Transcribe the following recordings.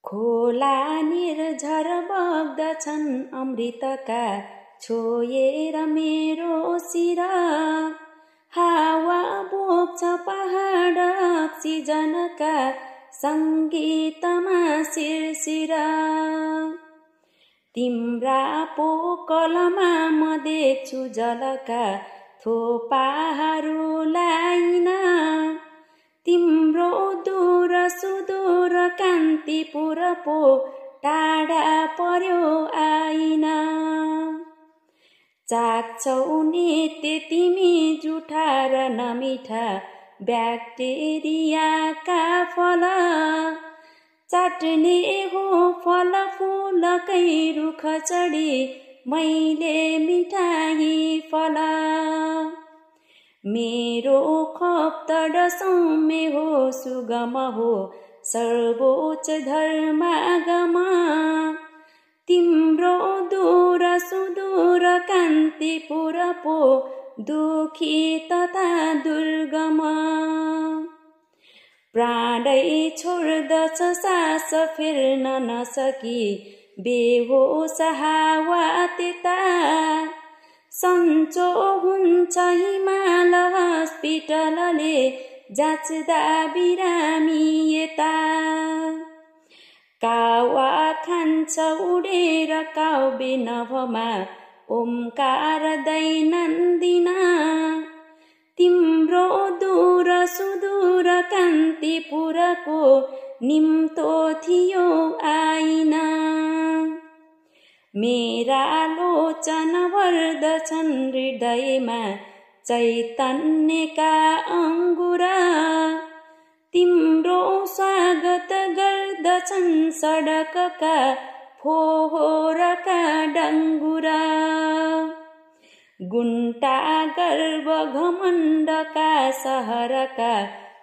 खोला निर्झर बग्दछन् अमृतका छोएर मेरो शिर। हावा बोक्छ पहाड अक्सिजनका सङ्गीतमा शिरशिर। तिम्रा पोकलमा म देख्छु जलका थोपाहरूलाई न। तिम्रो दूर सुदूर कान्तिपुर पो टाढा पर्यो आइन। चाख्छौ नित्य तिमी जुठा र नमिठा ब्याक्टेरियाका फल। चाट्ने हो फल फूलकै रुख चढी मैले मिठाई फल। मेरो खोप्तड सौम्य हो सुगम हो सर्वोच्च धर्मागम। तिम्रो दूर सुदूर कान्तिपुर पो दुखी तथा दुर्गम। प्राणै छोड्दछ सास फेर्न नसकी बेहोस हावा त्यता। सन्चो हुन्छ हिमाल हस्पिटलले जाँच्दा बिरामी यता। कावा खान्छ उडेर काउबे नभमा ओमकार दैनन्दिन। तिम्रो दूर सुदूर कान्तिपुरको निम्तो थियो आइन। मेरा लोचन भर्दछन् हृदयमा चैतन्यका अङ्गुर। तिम्रो स्वागत गर्दछन् सडकका फोहोरका डङ्गुरा। गुन्टा गर्व घमण्डका सहरका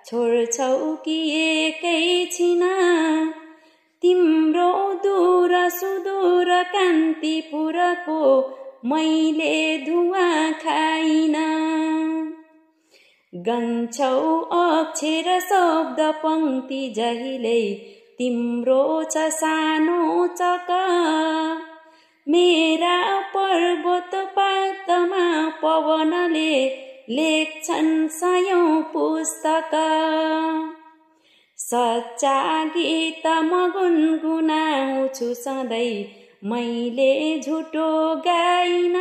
छोड्छौ कि एकैछिन। तिम्रो दूर सुदूर कान्तिपुरको मैले धुवाँ खाइन। गन्छौ अक्षर शब्द पङ्क्ति जहिल्यै तिम्रो छ सानो चक। मेरा पर्वत पातमा पवनले लेख्छन् सयौं पुस्तक। सच्चा गीत म गुनगुनाउँछु सधैँ मैले झुटो गाइन।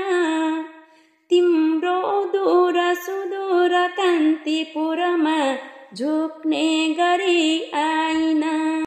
तिम्रो दूर सुदूर कान्तिपुरमा झुक्ने गरी आइन।